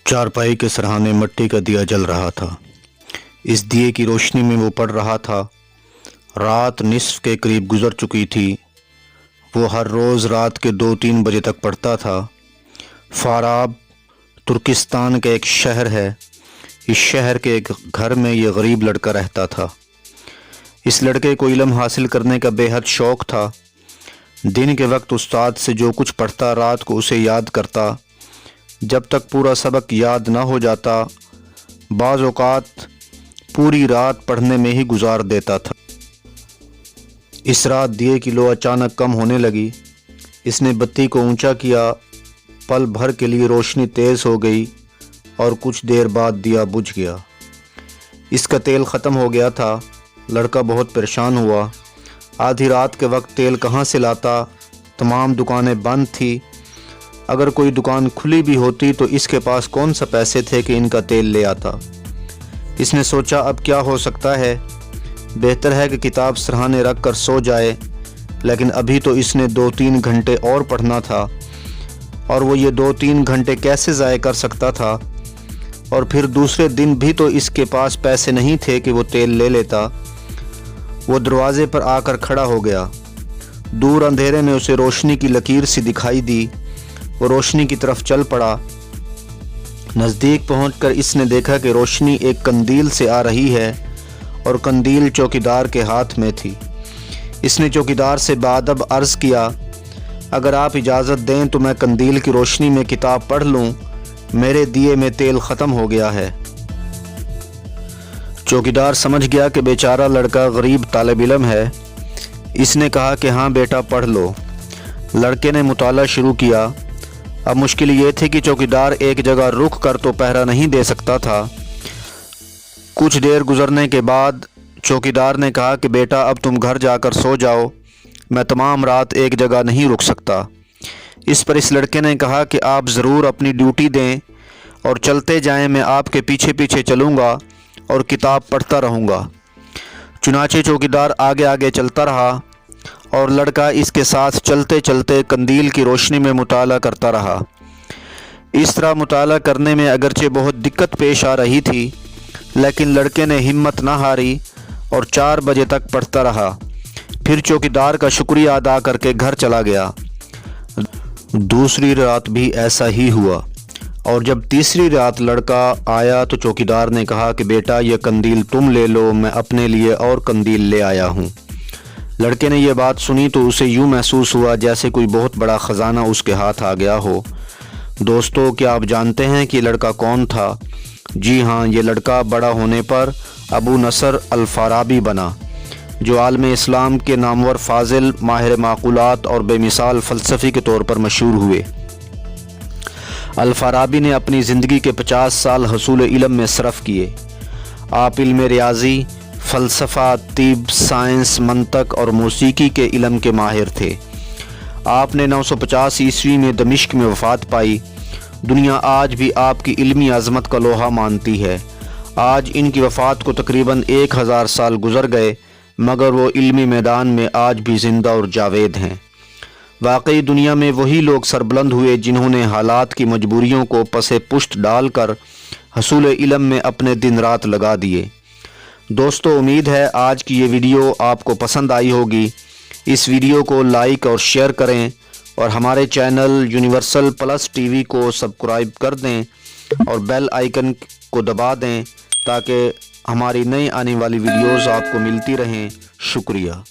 चारपाई के सरहाने मिट्टी का दिया जल रहा था। इस दिए की रोशनी में वो पढ़ रहा था। रात निस्फ के करीब गुजर चुकी थी। वो हर रोज़ रात के 2-3 बजे तक पढ़ता था। फाराब तुर्किस्तान का एक शहर है। इस शहर के एक घर में ये गरीब लड़का रहता था। इस लड़के को इल्म हासिल करने का बेहद शौक़ था। दिन के वक्त उस्ताद से जो कुछ पढ़ता रात को उसे याद करता। जब तक पूरा सबक याद ना हो जाता, बाज़ औक़ात पूरी रात पढ़ने में ही गुजार देता था। इस रात दिए की लो अचानक कम होने लगी। इसने बत्ती को ऊंचा किया। पल भर के लिए रोशनी तेज़ हो गई और कुछ देर बाद दिया बुझ गया। इसका तेल ख़त्म हो गया था। लड़का बहुत परेशान हुआ। आधी रात के वक्त तेल कहाँ से लाता? तमाम दुकानें बंद थी। अगर कोई दुकान खुली भी होती तो इसके पास कौन सा पैसे थे कि इनका तेल ले आता। इसने सोचा अब क्या हो सकता है, बेहतर है कि किताब सरहाने रख कर सो जाए। लेकिन अभी तो इसने 2-3 घंटे और पढ़ना था और वो ये 2-3 घंटे कैसे ज़ाय कर सकता था। और फिर दूसरे दिन भी तो इसके पास पैसे नहीं थे कि वो तेल ले लेता। वो दरवाज़े पर आकर खड़ा हो गया। दूर अंधेरे में उसे रोशनी की लकीर सी दिखाई दी। वो रोशनी की तरफ चल पड़ा। नज़दीक पहुंचकर इसने देखा कि रोशनी एक कंदील से आ रही है और कंदील चौकीदार के हाथ में थी। इसने चौकीदार से बाअदब अर्ज़ किया, अगर आप इजाज़त दें तो मैं कंदील की रोशनी में किताब पढ़ लूँ। मेरे दिए में तेल ख़त्म हो गया है। चौकीदार समझ गया कि बेचारा लड़का गरीब तालिब इल्म है। इसने कहा कि हाँ बेटा पढ़ लो। लड़के ने मुताला शुरू किया। अब मुश्किल ये थी कि चौकीदार एक जगह रुक कर तो पहरा नहीं दे सकता था। कुछ देर गुजरने के बाद चौकीदार ने कहा कि बेटा अब तुम घर जाकर सो जाओ, मैं तमाम रात एक जगह नहीं रुक सकता। इस पर इस लड़के ने कहा कि आप ज़रूर अपनी ड्यूटी दें और चलते जाएं, मैं आपके पीछे पीछे चलूँगा और किताब पढ़ता रहूँगा। चुनाचे चौकीदार आगे आगे चलता रहा और लड़का इसके साथ चलते चलते कंदील की रोशनी में मुताला करता रहा। इस तरह मुताला करने में अगरचे बहुत दिक्कत पेश आ रही थी, लेकिन लड़के ने हिम्मत ना हारी और 4 बजे तक पढ़ता रहा। फिर चौकीदार का शुक्रिया अदा करके घर चला गया। दूसरी रात भी ऐसा ही हुआ और जब तीसरी रात लड़का आया तो चौकीदार ने कहा कि बेटा ये कंदील तुम ले लो, मैं अपने लिए और कंदील ले आया हूँ। लड़के ने यह बात सुनी तो उसे यूँ महसूस हुआ जैसे कोई बहुत बड़ा ख़जाना उसके हाथ आ गया हो। दोस्तों, क्या आप जानते हैं कि लड़का कौन था? जी हाँ, ये लड़का बड़ा होने पर अबू नसर अल-फ़ाराबी बना, जो आलम इस्लाम के नामवर फ़ाज़िल, माहिर माक़ूलात और बेमिसाल फ़लसफ़ी के तौर पर मशहूर हुए। अल-फ़ाराबी ने अपनी ज़िंदगी के 50 साल हसूल इल्म में सरफ़ किए। आप इल्म रियाज़ी, फ़लसफ़ा, तिब, साइंस, मंतक और मौसीकी के इल्म के माहिर थे। आपने 950 ईस्वी में दमिश्क में वफ़ात पाई। दुनिया आज भी आपकी इल्मी अज़मत का लोहा मानती है। आज इनकी वफ़ात को तकरीबन 1000 साल गुज़र गए, मगर वो इल्मी मैदान में आज भी ज़िंदा और जावेद हैं। वाकई दुनिया में वही लोग सरबुलंद हुए जिन्होंने हालात की मजबूरियों को पसे पुश्त डालकर हसूल इल्म में अपने दिन रात लगा दिए। दोस्तों, उम्मीद है आज की ये वीडियो आपको पसंद आई होगी। इस वीडियो को लाइक और शेयर करें और हमारे चैनल यूनिवर्सल प्लस टीवी को सब्सक्राइब कर दें और बेल आइकन को दबा दें ताकि हमारी नई आने वाली वीडियोस आपको मिलती रहें। शुक्रिया।